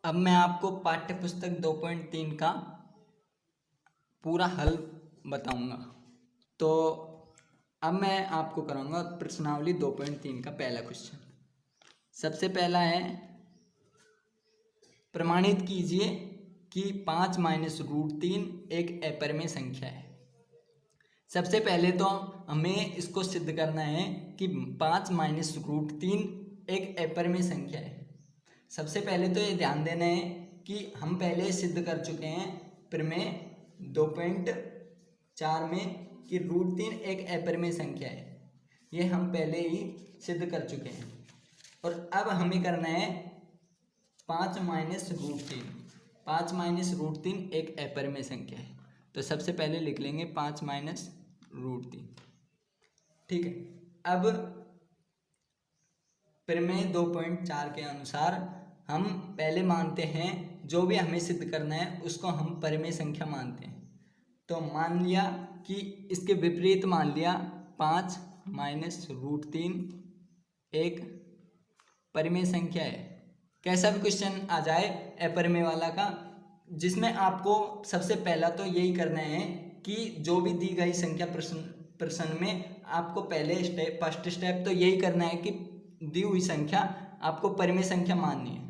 अब मैं आपको पाठ्य पुस्तक 2.3 का पूरा हल बताऊंगा। तो अब मैं आपको कराऊंगा प्रश्नावली 2.3 का पहला क्वेश्चन। सबसे पहला है, प्रमाणित कीजिए कि 5 माइनस रूट 3 एक अपरिमेय संख्या है। सबसे पहले तो हमें इसको सिद्ध करना है कि 5 माइनस रूट 3 एक अपरिमेय संख्या है। सबसे पहले तो ये ध्यान देना है कि हम पहले सिद्ध कर चुके हैं प्रमेय 2.4 में कि रूट 3 एक अपरिमेय संख्या है। ये हम पहले ही सिद्ध कर चुके हैं और अब हमें करना है 5 माइनस रूट 3। 5 माइनस रूट 3 एक अपरिमेय संख्या है। तो सबसे पहले लिख लेंगे 5 माइनस रूट 3। ठीक है। अब प्रमेय 2.4 के अनुसार हम पहले मानते हैं जो भी हमें सिद्ध करना है उसको हम परिमेय संख्या मानते हैं। तो मान लिया कि इसके विपरीत मान लिया 5 माइनस रूट 3 एक परिमेय संख्या है। कैसा भी क्वेश्चन आ जाए अपरिमेय वाला का, जिसमें आपको सबसे पहला तो यही करना है कि जो भी दी गई संख्या प्रश्न में आपको पहले फर्स्ट स्टेप तो यही करना है कि दी हुई संख्या आपको परिमेय संख्या माननी है।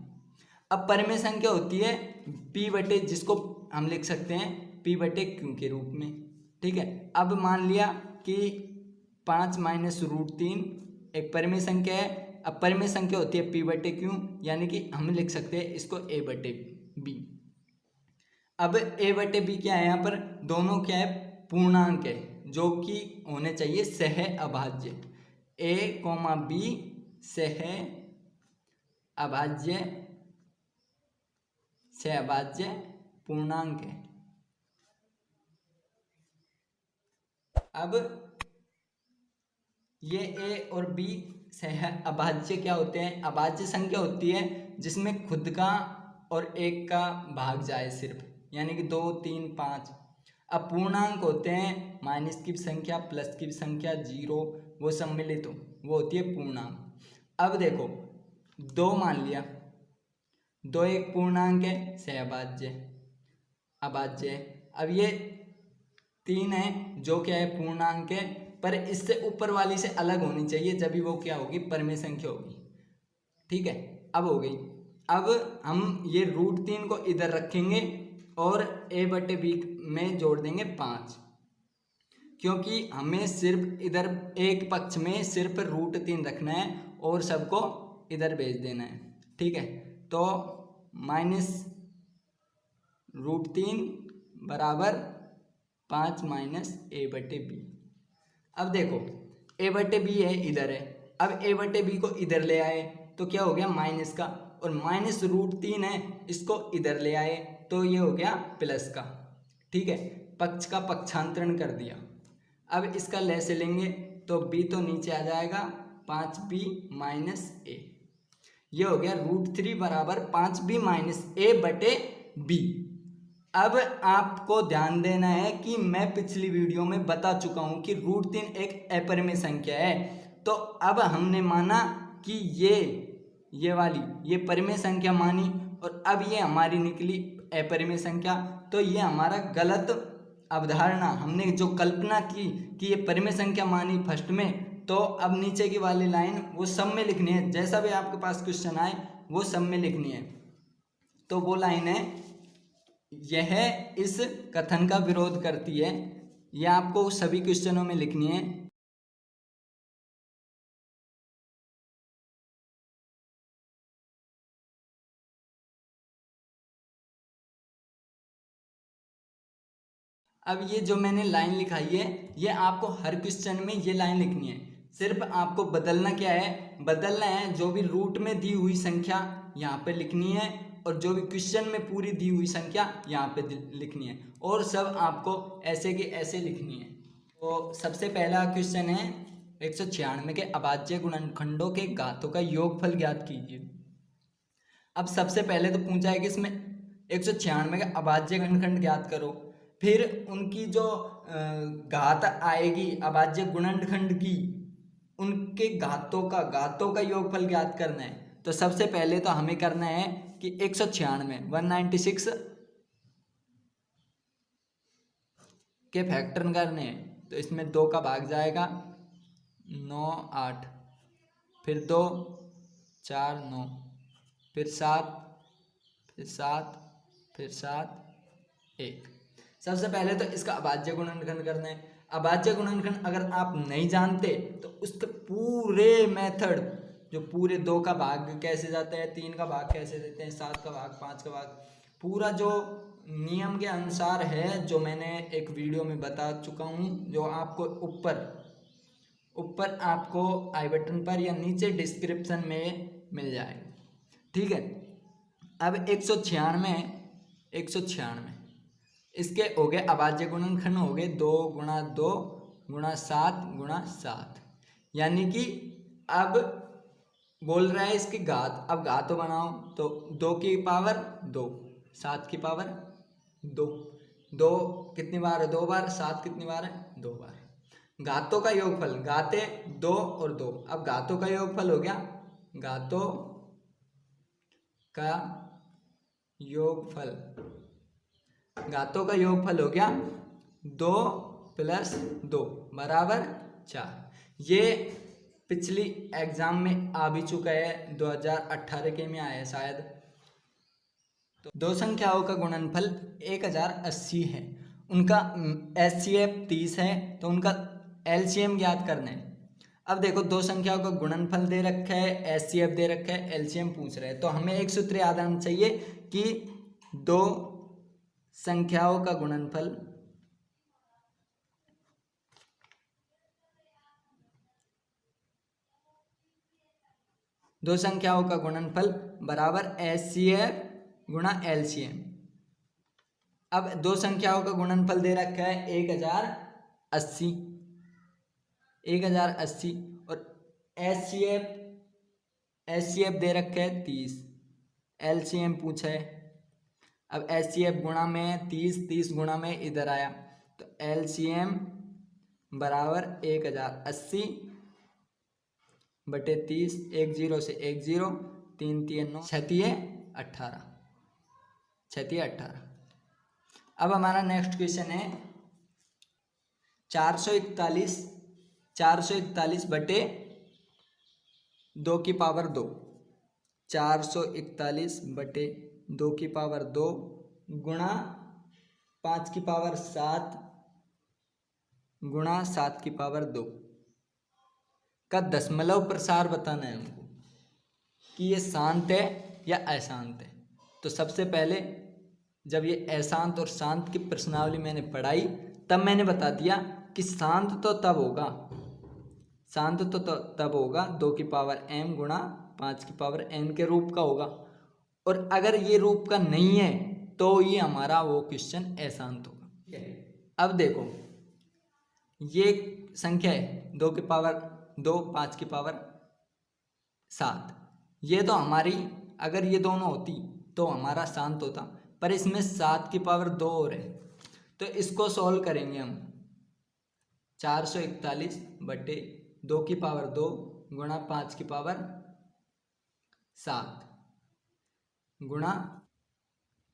अब परिमेय संख्या होती है p बटे, जिसको हम लिख सकते हैं p बटे q के रूप में। ठीक है। अब मान लिया कि 5 माइनस रूट 3 एक परिमेय संख्या है। अब परिमेय संख्या होती है p बटे q, यानी कि हम लिख सकते हैं इसको a बटे b। अब a बटे b क्या है, यहाँ पर दोनों क्या है, पूर्णांक है जो कि होने चाहिए सह अभाज्य। a, b सह अभाज्य पूर्णांक है। अब ये a और b सह अभाज्य क्या होते हैं, अभाज्य संख्या होती है जिसमें खुद का और एक का भाग जाए सिर्फ, यानी कि 2, 3, 5। अब पूर्णांक होते हैं माइनस की संख्या, प्लस की संख्या, 0 वो सम्मिलित हो, वो होती है पूर्णांक। अब देखो 2 मान लिया, 2 एक पूर्णांक है, सहअभाज्य अभाज्य। अब ये 3 है जो क्या है, पूर्णांक है, पर इससे ऊपर वाली से अलग होनी चाहिए, जब भी वो क्या होगी, परिमेय संख्या होगी। ठीक है। अब हो गई। अब हम ये रूट 3 को इधर रखेंगे और a बटे b में जोड़ देंगे 5, क्योंकि हमें सिर्फ इधर एक पक्ष में सिर्फ रूट 3 रखना है और सबको इधर भेज देना है। ठीक है। तो माइनस रूट 3 बराबर 5 माइनस a बटे b। अब देखो a बटे b है, इधर है। अब a बटे b को इधर ले आए तो क्या हो गया, माइनस का, और माइनस रूट 3 है, इसको इधर ले आए तो ये हो गया प्लस का। ठीक है। पक्ष का पक्षांतरण कर दिया। अब इसका ले से लेंगे तो b तो नीचे आ जाएगा, 5b माइनस a। ये हो गया रूट 3 बराबर 5b माइनस a बटे b। अब आपको ध्यान देना है कि मैं पिछली वीडियो में बता चुका हूं कि रूट 3 एक अपरिमेय संख्या है। तो अब हमने माना कि ये वाली ये परिमेय संख्या मानी, और अब ये हमारी निकली अपरिमेय संख्या। तो ये हमारा गलत अवधारणा, हमने जो कल्पना की कि ये परिमेय संख्या मानी फर्स्ट में, तो अब नीचे की वाली लाइन वो सब में लिखनी है, जैसा भी आपके पास क्वेश्चन आए वो सब में लिखनी है। तो वो लाइन है, यह इस कथन का विरोध करती है, यह आपको सभी क्वेश्चनों में लिखनी है। अब ये जो मैंने लाइन लिखाई है, ये आपको हर क्वेश्चन में ये लाइन लिखनी है। सिर्फ आपको बदलना क्या है, बदलना है जो भी रूट में दी हुई संख्या यहाँ पे लिखनी है, और जो भी क्वेश्चन में पूरी दी हुई संख्या यहाँ पे लिखनी है, और सब आपको ऐसे के ऐसे लिखनी है। तो सबसे पहला क्वेश्चन है 196 के अभाज्य गुणनखंडों के घातों का योगफल ज्ञात कीजिए। अब सबसे पहले तो पूछा है कि इसमें 196 का अभाज्य गुणनखंड ज्ञात करो, फिर उनकी जो घात आएगी अभाज्य गुणनखंड की, उनके घातों का योगफल ज्ञात करना है। तो सबसे पहले तो हमें करना है कि 196 196 के फैक्टर करने हैं, तो इसमें 2 का भाग जाएगा 9 8, फिर 2 4 9, फिर 7, फिर 7, फिर 7 1। सबसे पहले तो इसका अभाज्य गुणनखंड करना है। अभाज्य गुणनखंड अगर आप नहीं जानते तो उसके पूरे मेथड, जो पूरे 2 का भाग कैसे जाता है, 3 का भाग कैसे देते हैं, 7 का भाग, 5 का भाग, पूरा जो नियम के अनुसार है, जो मैंने एक वीडियो में बता चुका हूँ, जो आपको ऊपर आपको आई बटन पर या नीचे डिस्क्रिप्शन में मिल जाएगा। ठीक है। अब 196 इसके हो गए अभाज्य गुणनखंड, हो गए 2 गुणा 2 गुणा 7 गुणा 7, यानी कि अब बोल रहा है इसकी घात। अब घात बनाओ तो 2 की पावर 2, 7 की पावर 2, 2 कितनी बार है, 2 बार, 7 कितनी बार है, 2 बार। घातों का योगफल, घाते 2 और 2, अब घातों का योगफल हो गया, घातों का योगफल, घातों का योगफल हो गया 2 + 2 बराबर 4। ये पिछली एग्जाम में आ भी चुका है, 2018 के में आया है शायद। तो 2 संख्याओं का गुणनफल 1080 है, उनका HCF 30 है, तो उनका LCM ज्ञात करना है। अब देखो 2 संख्याओं का गुणनफल दे रखा है, HCF दे रखा है, LCM पूछ रहे हैं, तो हमें एक सूत्र याद आना चाहिए कि 2 संख्याओं का गुणनफल बराबर HCF गुणा LCM। अब 2 संख्याओं का गुणनफल दे रखा है 1080 और HCF दे रखा है 30, LCM पूछा है। अब HCF गुणा में 30 गुणा में इधर आया, तो LCM बराबर 1080 बटे 30, 1 0 से 1 0, 3 3 9, 6 18। अब हमारा नेक्स्ट क्वेश्चन है 441 बटे 2 की पावर 2, 441 बटे 2 की पावर 2 गुणा 5 की पावर 7 गुणा 7 की पावर 2 का दशमलव प्रसार बताना है हमको कि ये शांत है या अशांत है। तो सबसे पहले जब ये अशांत और शांत की प्रश्नावली मैंने पढ़ाई, तब मैंने बता दिया कि शांत तो तब होगा 2 की पावर m गुणा 5 की पावर n के रूप का होगा, और अगर ये रूप का नहीं है तो ये हमारा वो क्वेश्चन अशांत होगा। अब देखो ये संख्या है 2 की पावर 2, 5 की पावर 7, ये तो हमारी, अगर ये दोनों होती तो हमारा शांत होता, पर इसमें 7 की पावर 2 और है, तो इसको सॉल्व करेंगे हम। 441 बटे 2 की पावर 2 गुणा 5 की पावर 7 गुणा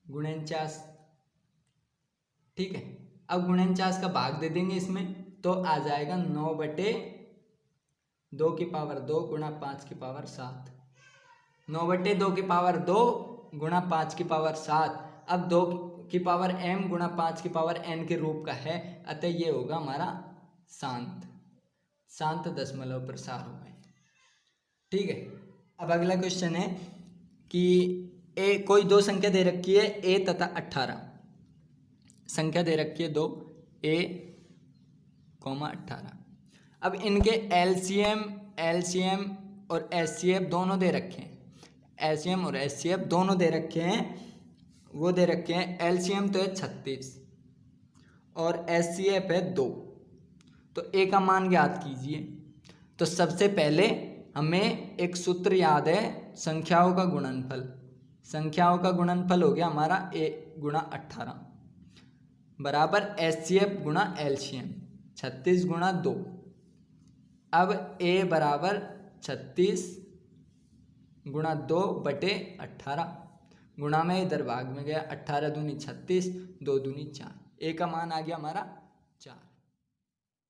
49। ठीक है। अब 49 का भाग दे देंगे इसमें, तो आ जाएगा 9 बटे 2 की पावर 2 गुणा 5 की पावर 7। 9 बटे 2 की पावर 2 गुणा 5 की पावर 7। अब 2 की पावर m गुणा 5 की पावर n के रूप का है, अतः ये होगा हमारा शांत दशमलव प्रसार हो गए। ठीक है। अब अगला क्वेश्चन है कि कोई 2 संख्या दे रखी है a तथा 18, संख्या दे रखी है 2 a, 18। अब इनके LCM और HCF दोनों दे रखे हैं, LCM और HCF दोनों दे रखे हैं, वो दे रखे हैं LCM तो है 36 और HCF है 2, तो a का मान ज्ञात कीजिए। तो सबसे पहले हमें एक सूत्र याद है, संख्याओं का गुणनफल हो गया हमारा a गुणा 18 बराबर HCF गुणा LCM 36 गुणा 2। अब a बराबर 36 गुणा 2 बटे 18, गुणा में इधर भाग में गया, 18 दूनी 36, 2 दूनी 4, ए का मान आ गया हमारा 4।